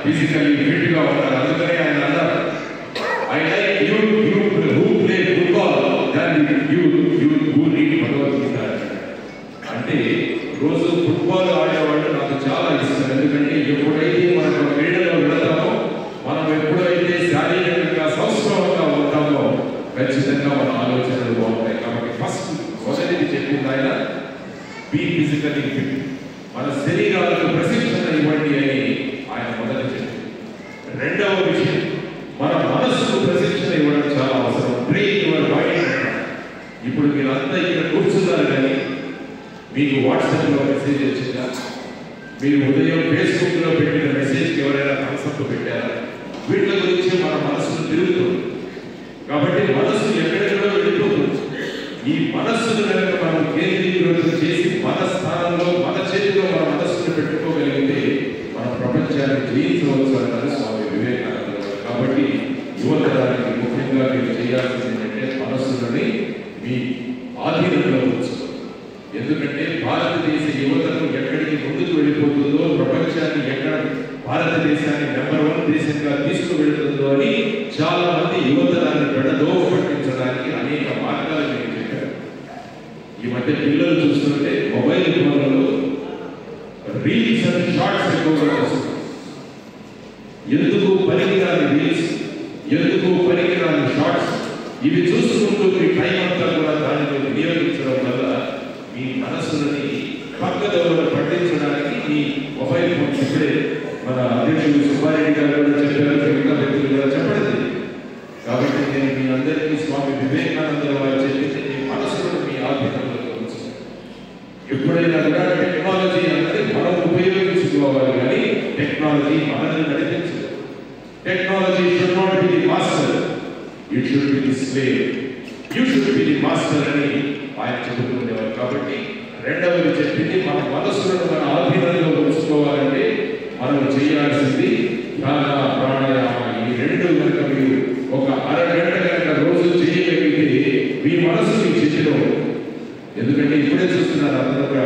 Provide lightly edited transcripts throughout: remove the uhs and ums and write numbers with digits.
physically fit గా ఉంటారు. అందుకనే ఆయన అన్నారు, I like రెండవ విషయం, మన మనస్సుకు ప్రశిక్షణ ఇవ్వడం చాలా అవసరం. Train your mind. ఇప్పుడు మీరంతా ఇక్కడ కూర్చున్నారు కానీ మీకు వాట్సాప్లో మెసేజ్ వచ్చిందా? మీరు ఉదయం ఫేస్బుక్లో పెట్టిన మెసేజ్కి ఎవరైనా కాన్సెప్ట్ పెట్టారా? వీళ్ళ గురించి మన మనస్సును తిరుగుతుంది. కాబట్టి మనస్సు ఎక్కడెక్కడో వెళ్ళిపోతుంది. ఈ మనస్సును కనుక మనం కేంద్రీకృతం చేసి మన స్థానంలో మన చేతిలో మన మనస్సును పెట్టుకోగలిగితే మన ప్రపంచాన్ని జయించవచ్చు అన్నారు స్వామి వివేకానంద గారు. కాబట్టి యువతరానికి ముఖ్యంగా మీరు చేయాల్సింది ఏంటంటే మనస్సులని మీ ఆధీనంలో ఉంచుకోవాలి. ఎందుకంటే భారతదేశ యువతను ఎక్కడికి ముందుకు వెళ్ళిపోతుందో, ప్రపంచాన్ని ఎక్కడ భారతదేశాన్ని నెంబర్ 1 దేశంగా తీసుకువెళ్తుందో అని చాలా మంది యువతరాన్ని పెడదోవ పట్టించడానికి అనేక మార్గాలు నేను చెప్పాను. ఈ మధ్య పిల్లలు చూస్తుంటే మొబైల్ ఫోన్లలో రీల్స్ అండ్ షార్ట్స్ ఎక్కువగా వస్తున్నాయి. ఎందుకు పనికిరాని రీల్స్, ఎందుకు పనికిరాని షార్ట్స్, ఇవి చూసుకుంటూ మీ టైం అంతా కూడా దానిలో వినియోగించడం వల్ల మీ మనసులని పక్కదోవలో పట్టించడానికి మీ మొబైల్ ఫోన్ ఇప్పుడే మన అధ్యక్షుడు సుబ్బారెడ్డి గారు కూడా చెప్పారు, మిగతా వ్యక్తులు కూడా చెప్పండి. కాబట్టి నేను మీ అందరికీ స్వామి వివేకానంద వారు చెప్పింది మీ మనసులను మీ ఆధీనంలో ఉంచాలి. ఎప్పుడైనా కూడా టెక్నాలజీ అన్నది మనం ఉపయోగించుకోవాలి కానీ టెక్నాలజీ మనల్ని నడిపించదు. Technology should not be the master, it should be the slave. You should be the master అని ఆయన చెబుతుండేవారు. కాబట్టి రెండవది చెప్పింది మన మనసులను మన ఆధీనంలో ఉంచుకోవాలంటే మనం చేయాల్సింది ధ్యాన, ప్రాణాయామ. ఈ రెండు కనుక మీరు ఒక అరగంట కనుక రోజు చేయగలిగితే మీ మనసు మీ చేతిలో. ఎందుకంటే ఇప్పుడే చూస్తున్నారు, అతను ఒక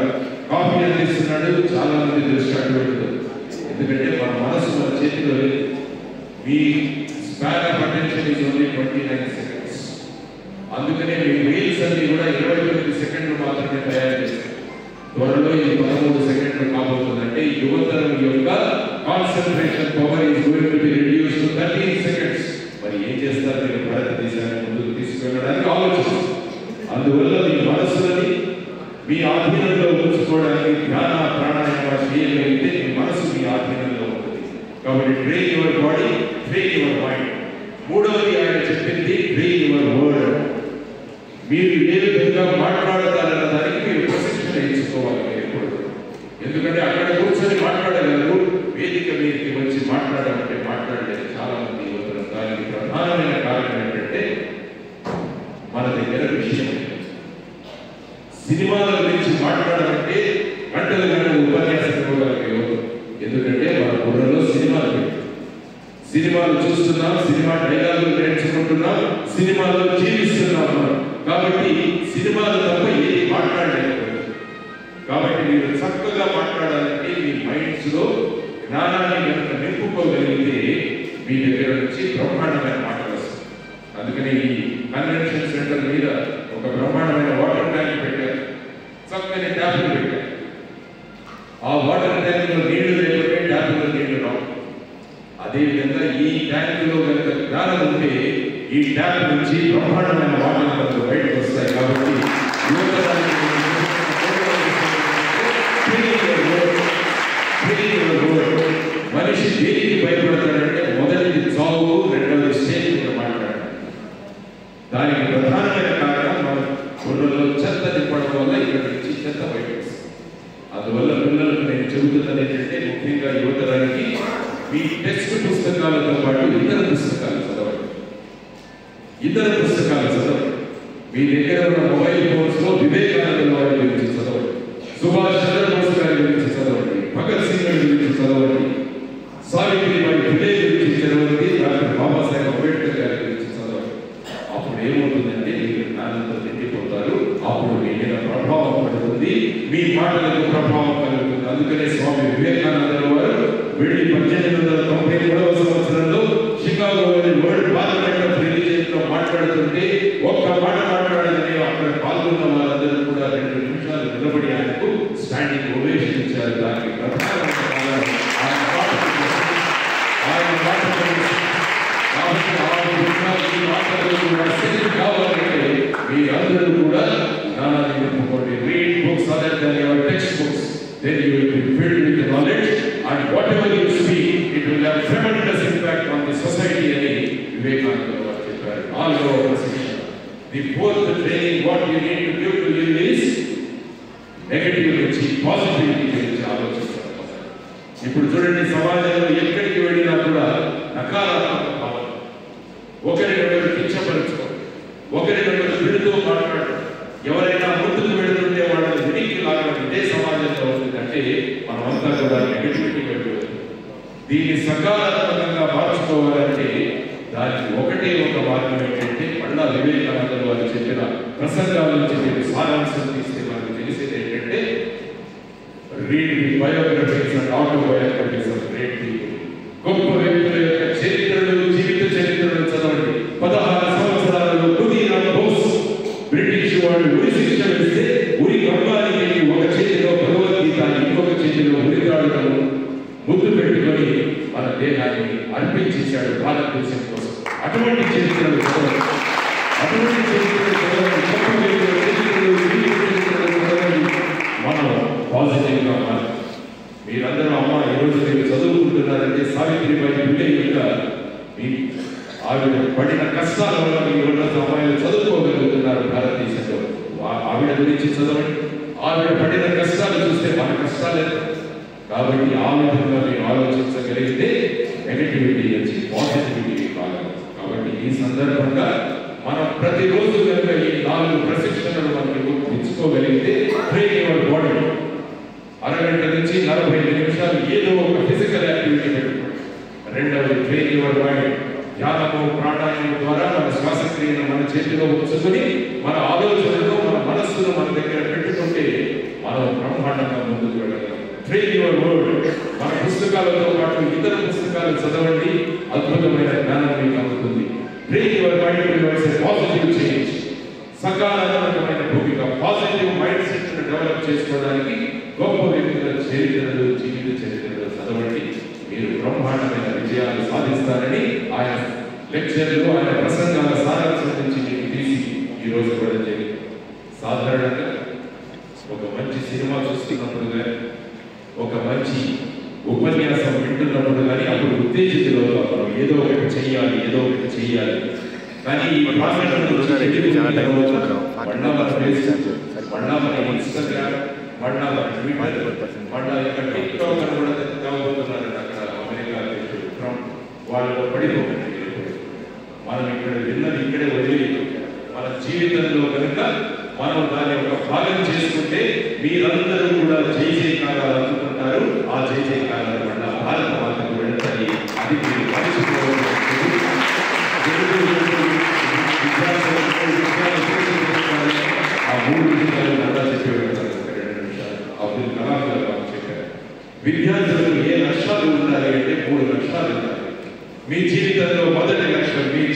కాఫీ అందిస్తున్నాడు, చాలా మంది దృష్టి అటువంటి. ఎందుకంటే మన మనసు మన చేతిలో లేదు. మీ span of attention is only 29 seconds. అందుకనే మీ రీల్స్ అన్ని కూడా 29 సెకండ్లు మాత్రమే తయారు చేస్తారు. త్వరలో ఈ 13 సెకండ్లు కాబోతుందంటే యువతరం యొక్క concentration power is going to be reduced to 13 seconds. మరి ఏం చేస్తారు మీరు భారతదేశాన్ని ముందుకు తీసుకెళ్ళడానికి ఆలోచిస్తారు. అందువల్ల మీ మనసులని మీ ఆధీనంలో ఉంచుకోవడానికి ధ్యాన, ప్రాణాయామ చేయగలిగితే మీ మనసు మీ ఆధీనంలో ఉంటుంది. కాబట్టి train your body, train your mind. మూడవది ఆయన చెప్పింది ట్రైన్ యువర్ వర్డ్. మీరు ఏ విధంగా మాట్లాడతారన్న దానికి మీరు ప్రశిక్షణ ఇచ్చుకోవాలి ఎప్పుడు. ఎందుకంటే అక్కడ కూర్చొని మాట్లాడగలరు, వేదిక మీదకి వచ్చి మాట్లాడాలంటే మాట్లాడలేదు చాలా మంది యువతలు. దానికి ప్రధానమైన కారణం ఏంటంటే మన దగ్గర విషయం. సినిమాల గురించి మాట్లాడాలంటే గంటలు గంటలు ఉపన్యాసం ఇవ్వగలిగే యువత. ఎందుకంటే మన బుర్రలో సినిమాలు పెట్టారు, సినిమాలు చూస్తున్నాం, సినిమా డైలాగులు నేర్చుకుంటున్నాం, సినిమాలో జీవిస్తున్నాం. కాబట్టి సినిమాలు తప్ప ఏది మాట్లాడలేకపోతుంది. కాబట్టి మీరు చక్కగా మాట్లాడాలంటే మీ మైండ్స్ లో జ్ఞానాన్ని కనుక నింపుకోగలిగితే మీ దగ్గర నుంచి బ్రహ్మాండమైన మాటలు వస్తాయి. అందుకని ఈ కన్వెన్షన్ సెంటర్ మీద ఒక బ్రహ్మాండమైన వాటర్ ట్యాంక్ పెట్టారు, చక్కని ట్యాప్లు పెట్టారు. ఆ వాటర్ ట్యాంక్ లో నీళ్లు లేకపోతే ట్యాప్లో నీళ్లు రావు. అదేవిధంగా ఈ ట్యాంకులో కనుక జ్ఞానం ఉంటే ఈ ట్యాంక్ నుంచి బ్రహ్మాండమైన వాటర్ మనకు బయటకు వస్తాయి. కాబట్టి మనిషి దేనికి భయపడతాడంటే మొదటిది చావు, రెండవది స్టేజ్ మీద మాట్లాడాలి. దానికి ప్రధానమైన కారణం మన బుర్రలో చెత్త నింపడం వల్ల ఇక్కడ నుంచి చెత్త బయటకు వస్తుంది. అందువల్ల పిల్లలకు నేను చెబుతున్నది ఏంటంటే ముఖ్యంగా యువతరానికి మీ టెక్స్ట్ పుస్తకాలతో పాటు ఇతర పుస్తకాలు చదవండి. మీ దగ్గర ఉన్న మొబైల్ ఫోన్స్ లో వివేకానంద వారి గురించి చదవండి, సుభాష్ చంద్రబోస్ గారి గురించి చదవండి, భగత్ సింగ్ గారి గురించి చదవండి, సావిత్రిబాయి ఫులే గురించి చదవండి, డాక్టర్ బాబాసాహెబ్ అంబేద్కర్ గారి గురించి చదవండి. అప్పుడు ఏమవుతుందంటే మీరు జ్ఞానంతో నిండిపోతారు. అప్పుడు మీ మీద ప్రభావం పడుతుంది, మీ మాటలకు ప్రభావం కలుగుతుంది. అందుకనే స్వామి వివేకానంద వారు వెళ్ళి 1893వ సంవత్సరంలో షికాగోలోని వరల్డ్ పార్లమెంట్ ఆఫ్ రిలీజియన్ లో మాట్లాడుతుంటే ఒక్క మాట మాట్లాడాలని అక్కడ పాల్గొన్న వారందరూ కూడా 2 నిమిషాలు నిలబడి ఆయనకు స్టాండింగ్ ఓవేషన్ ఇచ్చారు. దానికి ప్రధానమైన మీరందరూ కూడా జ్ఞానాన్ని నింపుకోండి. Read books other than your text books, then you will be filled with knowledge, and whatever you speak, it will have tremendous impact the fourth training what you need to give to you is negative నుంచి positivity గురించి ఆలోచించాలి. ఇప్పుడు చూడండి, సమాజంలో ఎక్కడికి వెళ్ళినా కూడా నకారాత్మక భావన, ఒకరినొకరు కించపరచుకో, ఒకరినొకరు విడుతూ మాట్లాడటం, ఎవరైనా ముందుకు వెళుతుంటే వాళ్ళని వెనక్కి లాగడం ఇదే సమాజంలో ఉంటుందంటే మనమంతా కూడా నెగటివిటీ వెళ్ళి దీన్ని సకారాత్మకంగా మార్చుకోవాలంటే దానికి ఒకటే ఒక మార్గం ఏంటంటే మళ్ళా వివేకానంద వారు చెప్పిన ప్రసంగాల నుంచి మీరు సారాంశం తీస్తే మనకు తెలిసేది ఏంటంటే read the biographies and autobiographies of great people. గొప్ప వ్యక్తుల యొక్క చరిత్రలు, జీవిత చరిత్రలు చదవండి. 16 సంవత్సరాలలో ఖుదీరామ్ బోస్ బ్రిటిష్ వాళ్ళు ఉరి శిక్ష వేస్తే ఉరి కంబానికి ఒక చేతిలో భగవద్గీత, ఇంకొక చేతిలో ఉరిగాడులను ముద్దు పెట్టుకొని మన దేహాన్ని అర్పించేశాడు భారతదేశం కోసం. అటువంటి చరిత్రలు చదవండి, అటువంటి చరిత్రలు చదవండి, గొప్ప వ్యక్తుల చరిత్రలు, జీవిత చరిత్రలు చదవండి. మనం పాజిటివ్గా మారాలి. మీరందరూ అమ్మ ఈరోజు మీరు చదువుకుంటున్నారంటే సావిత్రిబాయి ఫులే యొక్క మీ ఆవిడ పడిన కష్టాల వల్ల మీ రోజు అమ్మాయిలు చదువుకోగలుగుతున్నారు భారతదేశంలో. ఆవిడ గురించి చదవండి. ఆవిడ పడిన కష్టాలు చూస్తే మన కష్టాలే. కాబట్టి ఆ విధంగా మీరు ఆలోచించగలిగితే నెగటివిటీ నుంచి పాజిటివిటీ కాగలరు. కాబట్టి ఈ సందర్భంగా మనం ప్రతిరోజు కనుక ఈ 4 ప్రశిక్షణలు మనకి ఇచ్చుకోగలిగితే ట్రైన్ యువర్ బాడీ, అరగంట నుంచి 45 నిమిషాలు ఏదో ఒక ఫిజికల్ యాక్టివిటీ పెట్టుకోండి. రెండవది ట్రైన్ యువర్ మైండ్, ధ్యానము ప్రాణాయామం ద్వారా మన శ్వాసక్రియను మన చేతిలో ఉంచుకొని మన ఆలోచనలు మన మనస్సును మన దగ్గర పెట్టుకుంటే మనం బ్రహ్మాండంగా ముందుకు వెళ్ళగలం. ట్రైన్ యువర్ వర్డ్, మన పుస్తకాలతో పాటు ఇతర పుస్తకాలు చదవండి, అద్భుతమైన జ్ఞానం మీకు అందుతుంది. Train your mind towards a positive change, సకారాత్మకమైన భూమిక, పాజిటివ్ మైండ్ సెట్ ను డెవలప్ చేసుకోవడానికి గొప్ప వ్యక్తుల చరిత్రలు, జీవిత చరిత్రలు చదవండి. మీరు బ్రహ్మాండమైన విజయాలు సాధిస్తారని ఆయన లెక్చర్లు, ఆయన ప్రసంగాల సారాంశం నుంచి మీకు తీసి ఈరోజు కూడా జరిగింది. సాధారణంగా ఒక మంచి సినిమా చూస్తున్నప్పుడు కానీ, ఒక మంచి ఉపన్యాసం వింటున్నప్పుడు కానీ అప్పుడు ఉత్తేజితులు మనం ఏదో ఒకటి చెయ్యాలి, ఏదో ఒకటి చెయ్యాలి. కానీ ఈ ఇన్స్టాగ్రామ్, టిక్టాక్ అని కూడా తెచ్చుకోబోతున్నారు అక్కడ అమెరికా అధ్యక్షుడు ట్రంప్. వాళ్ళు పడిపోకండి. మనం ఇక్కడ విన్నది ఇక్కడే వదిలి మన జీవితంలో కనుక మనం దాన్ని ఒక భాగం చేసుకుంటే మీరందరూ కూడా జై జయకారాలు అందుకుంటారు. ఆ జై జయకారాల వల్ల భారత మాతకు వెళ్తాయి. అది మీరు మర్చిపోవాలి. ఆ 3 విషయాలు నల్లా చెప్పి వెళ్తారు. 2 నిమిషాలు అబ్దుల్ కలాం గారు చెప్పారు, విద్యార్థులకు ఏ లక్ష్యాలు ఉండాలి అంటే 3 లక్ష్యాలు ఉండాలి. మీ జీవితంలో మొదటి లక్ష్యం మీ